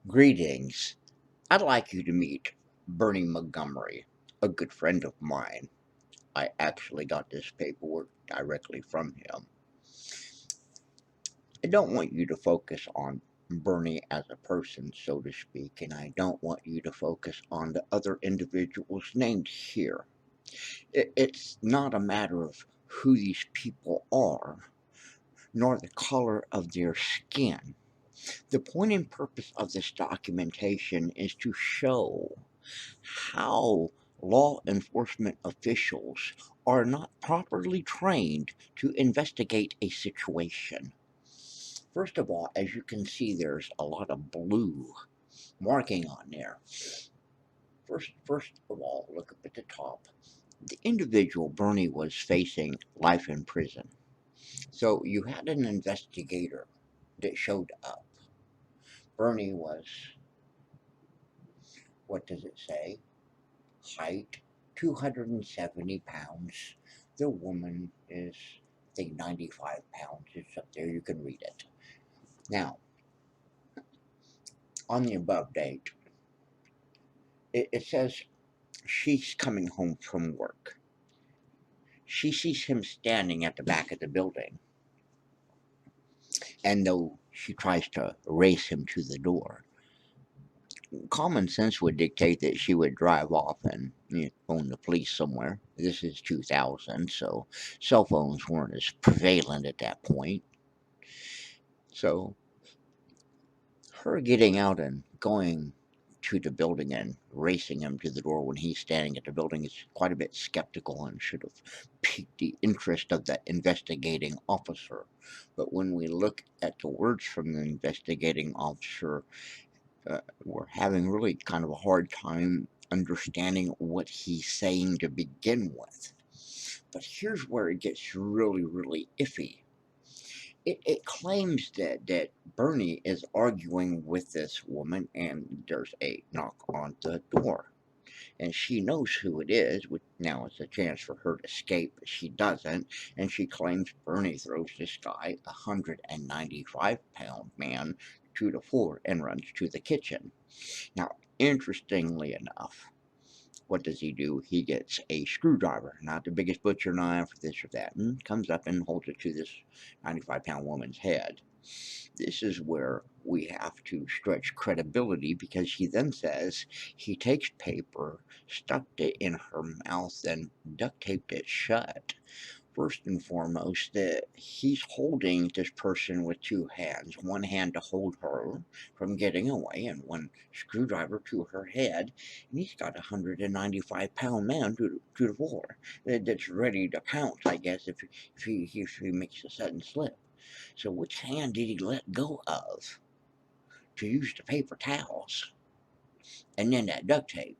Greetings. I'd like you to meet Bernie Montgomery, a good friend of mine. I actually got this paperwork directly from him. I don't want you to focus on Bernie as a person, so to speak, and I don't want you to focus on the other individuals named here. It's not a matter of who these people are, nor the color of their skin. The point and purpose of this documentation is to show how law enforcement officials are not properly trained to investigate a situation. First of all, as you can see, there's a lot of blue marking on there. First of all, look up at the top. The individual, Bernie, was facing life in prison. So you had an investigator that showed up. Bernie was, what does it say? Height 270 pounds. The woman is, I think, 95 pounds. It's up there. You can read it. Now, on the above date, it says she's coming home from work. She sees him standing at the back of the building, and though she tries to race him to the door, common sense would dictate that she would drive off and phone the police somewhere. This is 2000, so cell phones weren't as prevalent at that point. So her getting out and going to the building and racing him to the door when he's standing at the building is quite a bit skeptical and should have piqued the interest of the investigating officer. But when we look at the words from the investigating officer, we're having really kind of a hard time understanding what he's saying to begin with. But here's where it gets really, really iffy. It claims that Bernie is arguing with this woman, and there's a knock on the door. And she knows who it is, which now is a chance for her to escape, but she doesn't. And she claims Bernie throws this guy, a 195-pound man, to the floor and runs to the kitchen. Now, interestingly enough, what does he do? He gets a screwdriver, not the biggest butcher knife, this or that, and comes up and holds it to this 95-pound woman's head. This is where we have to stretch credibility because he then says he takes paper, stuck it in her mouth, and duct taped it shut. First and foremost, that he's holding this person with two hands, one hand to hold her from getting away, and one screwdriver to her head. And he's got a 195-pound man to the floor that's ready to pounce, I guess, if he makes a sudden slip. So, which hand did he let go of to use the paper towels and then that duct tape?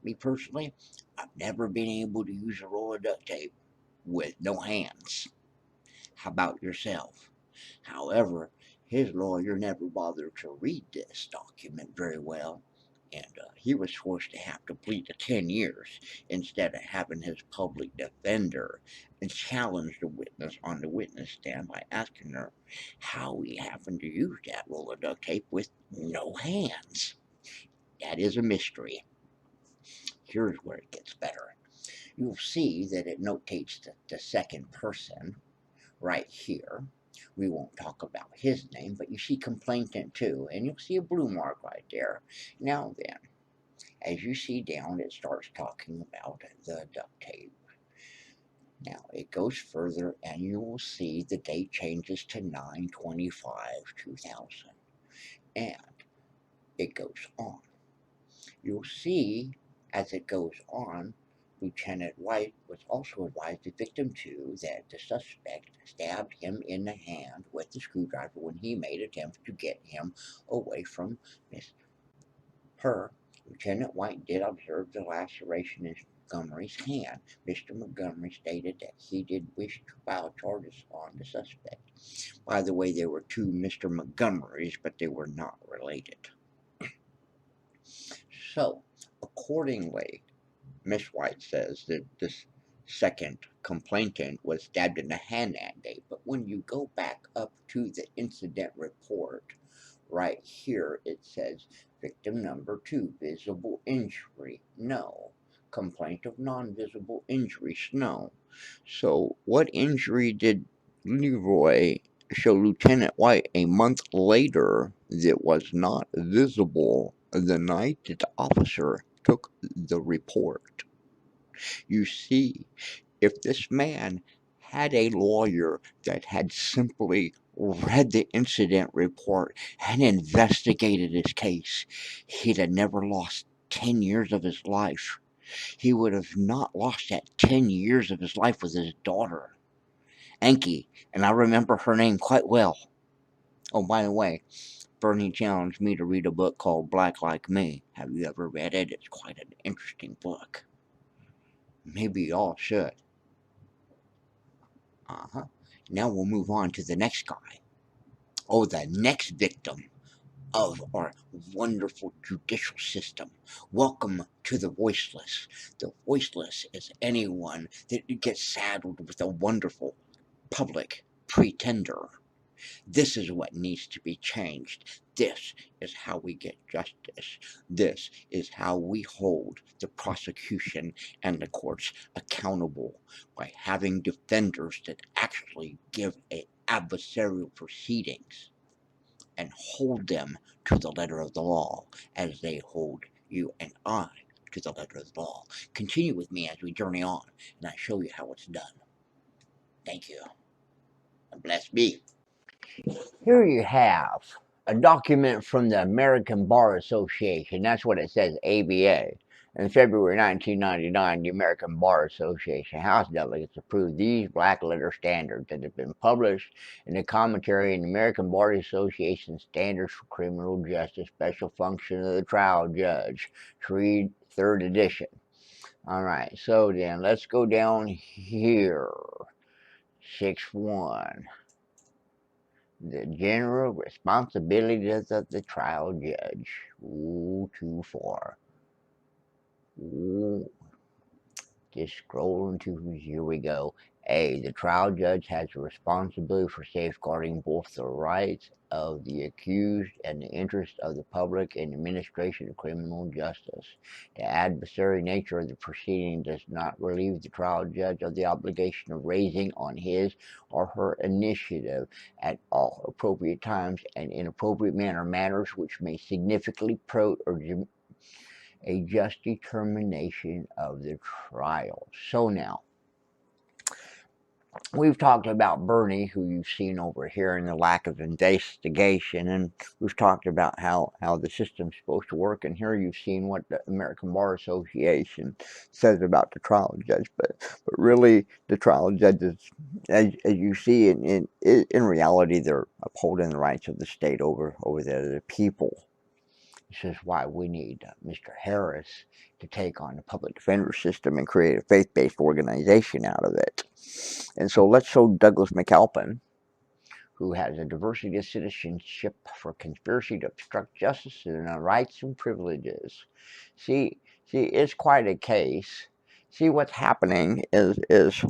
Me personally, I've never been able to use a roll of duct tape with no hands. How about yourself? However, his lawyer never bothered to read this document very well, and he was forced to have to plead to 10 years instead of having his public defender and challenge the witness on the witness stand by asking her how he happened to use that roll of duct tape with no hands. That is a mystery. Here's where it gets better. You'll see that it notates the second person right here. We won't talk about his name, but you see complainant too, and you'll see a blue mark right there. Now then, as you see down, it starts talking about the duct tape. Now it goes further, and you will see the date changes to 9/25/2000, and it goes on. You'll see as it goes on, Lieutenant White was also advised, the victim too, that the suspect stabbed him in the hand with the screwdriver when he made attempts to get him away from Miss her. Lieutenant White did observe the laceration in Montgomery's hand. Mr. Montgomery stated that he did wish to file charges on the suspect. By the way, there were two Mr. Montgomerys, but they were not related. So, accordingly, Miss White says that this second complainant was stabbed in the hand that day. But when you go back up to the incident report, right here it says victim number 2, visible injury, no. Complaint of non-visible injuries, no. So what injury did Leroy show Lieutenant White a month later that was not visible the night that the officer took the report? You see, if this man had a lawyer that had simply read the incident report and investigated his case, he'd have never lost 10 years of his life. He would have not lost that 10 years of his life with his daughter, Enki, and I remember her name quite well. Oh, by the way, Bernie challenged me to read a book called Black Like Me. Have you ever read it? It's quite an interesting book. Maybe y'all should. Uh-huh. Now we'll move on to the next guy. Oh, the next victim of our wonderful judicial system. Welcome to the voiceless. The voiceless is anyone that gets saddled with a wonderful public pretender. This is what needs to be changed. This is how we get justice. This is how we hold the prosecution and the courts accountable, by having defenders that actually give adversarial proceedings and hold them to the letter of the law as they hold you and I to the letter of the law. Continue with me as we journey on and I show you how it's done. Thank you. And bless me. Here you have a document from the American Bar Association. That's what it says, ABA. In February 1999, the American Bar Association House delegates approved these black letter standards that have been published in the commentary in the American Bar Association Standards for Criminal Justice, Special Function of the Trial Judge, third edition. All right, so then let's go down here. 6.1. The general responsibilities of the trial judge. Ooh, too far. Ooh. Just scrolling to, here we go. A, the trial judge has a responsibility for safeguarding both the rights of the accused and the interest of the public in the administration of criminal justice. The adversary nature of the proceeding does not relieve the trial judge of the obligation of raising on his or her initiative at all appropriate times and in appropriate manner matters which may significantly promote or a just determination of the trial. So now, we've talked about Bernie, who you've seen over here, and the lack of investigation, and we've talked about how the system's supposed to work, and here you've seen what the American Bar Association says about the trial judge, but really the trial judges, as you see, in reality, they're upholding the rights of the state over the people. This is why we need Mr. Harris to take on the public defender system and create a faith-based organization out of it. And so let's show Douglas McAlpin, who has a diversity of citizenship for conspiracy to obstruct justice and rights and privileges. See, it's quite a case. See, what's happening is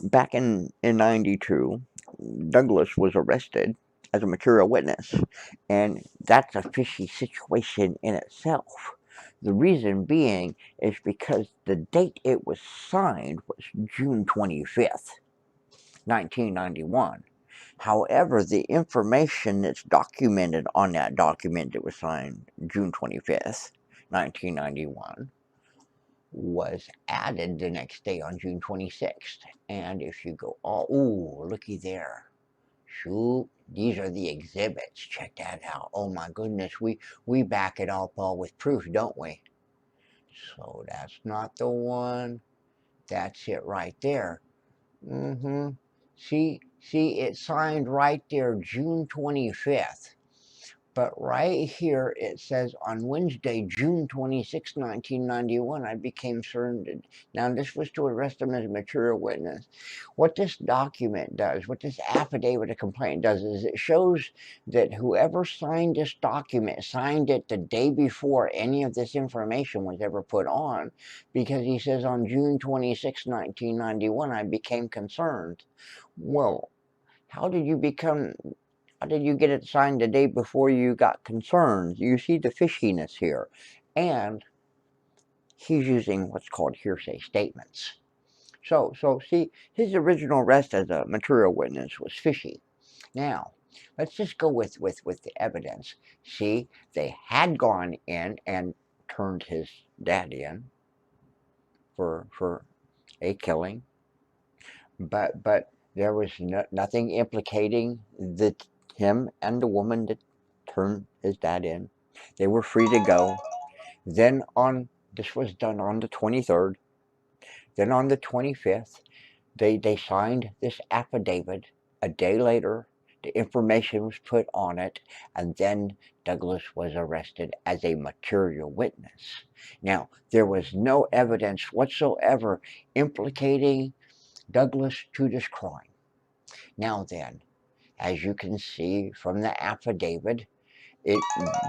back in 92, Douglas was arrested as a material witness, and that's a fishy situation in itself. The reason being is because the date it was signed was June 25th, 1991. However, the information that's documented on that document that was signed June 25th, 1991, was added the next day on June 26th. And if you go, oh, looky there. Shoot, these are the exhibits. Check that out. Oh my goodness, we back it up all with proof, don't we? So that's not the one. That's it right there. Mm-hmm. See, it's signed right there, June 25th. But right here it says on Wednesday, June 26, 1991, I became certain. Now, this was to arrest him as a material witness. What this document does, what this affidavit of complaint does, is it shows that whoever signed this document signed it the day before any of this information was ever put on, because he says on June 26, 1991, I became concerned. Well, how did you become How did you get it signed the day before you got concerned? You see the fishiness here. And he's using what's called hearsay statements. So see, his original arrest as a material witness was fishy. Now, let's just go with the evidence. See, they had gone in and turned his dad in for a killing, but there was nothing implicating him and the woman that turned his dad in. They were free to go. Then this was done on the 23rd. Then on the 25th, they signed this affidavit. A day later, the information was put on it, and then Douglas was arrested as a material witness. Now, there was no evidence whatsoever implicating Douglas to this crime. Now then, as you can see from the affidavit,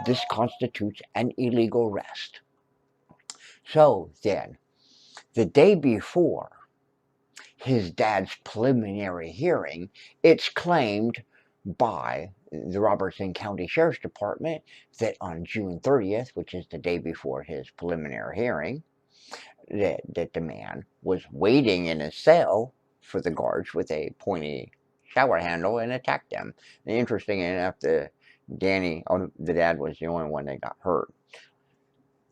this constitutes an illegal arrest. So then, the day before his dad's preliminary hearing, it's claimed by the Robertson County Sheriff's Department that on June 30th, which is the day before his preliminary hearing, that the man was waiting in his cell for the guards with a pointy shower handle and attacked them. And interesting enough, the dad was the only one that got hurt.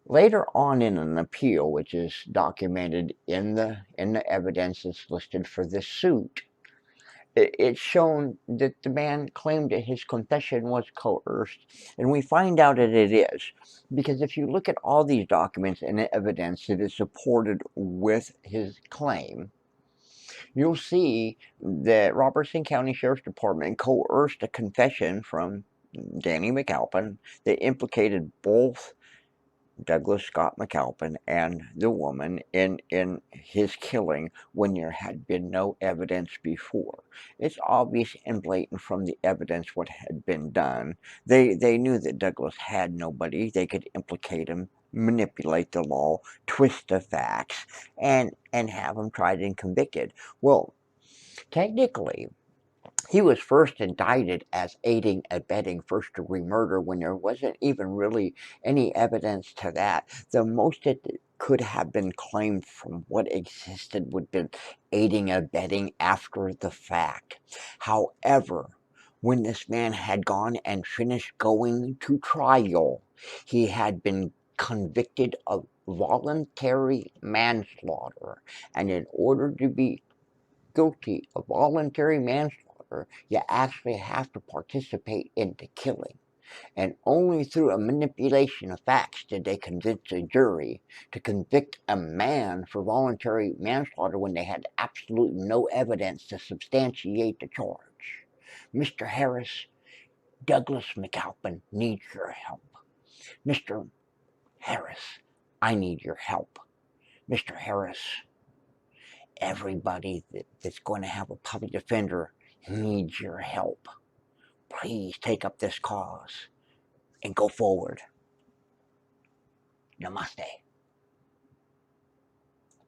Later on in an appeal, which is documented in the evidence that's listed for this suit, it's shown that the man claimed that his confession was coerced, and we find out that it is. Because if you look at all these documents and the evidence that is supported with his claim, you'll see that Robertson County Sheriff's Department coerced a confession from Danny McAlpin that implicated both Douglas Scott McAlpin and the woman in his killing when there had been no evidence before. It's obvious and blatant from the evidence what had been done. They knew that Douglas had nobody. They could implicate him, manipulate the law, twist the facts, and have him tried and convicted. Well, technically, he was first indicted as aiding, abetting first-degree murder when there wasn't even really any evidence to that. The most that could have been claimed from what existed would have been aiding, abetting after the fact. However, when this man had gone and finished going to trial, he had been convicted of voluntary manslaughter, and in order to be guilty of voluntary manslaughter, you actually have to participate in the killing. And only through a manipulation of facts did they convince a jury to convict a man for voluntary manslaughter when they had absolutely no evidence to substantiate the charge. Mr. Harris, Douglas McAlpin needs your help. Mr. Harris, I need your help. Mr. Harris, everybody that's going to have a public defender needs your help. Please take up this cause and go forward. Namaste.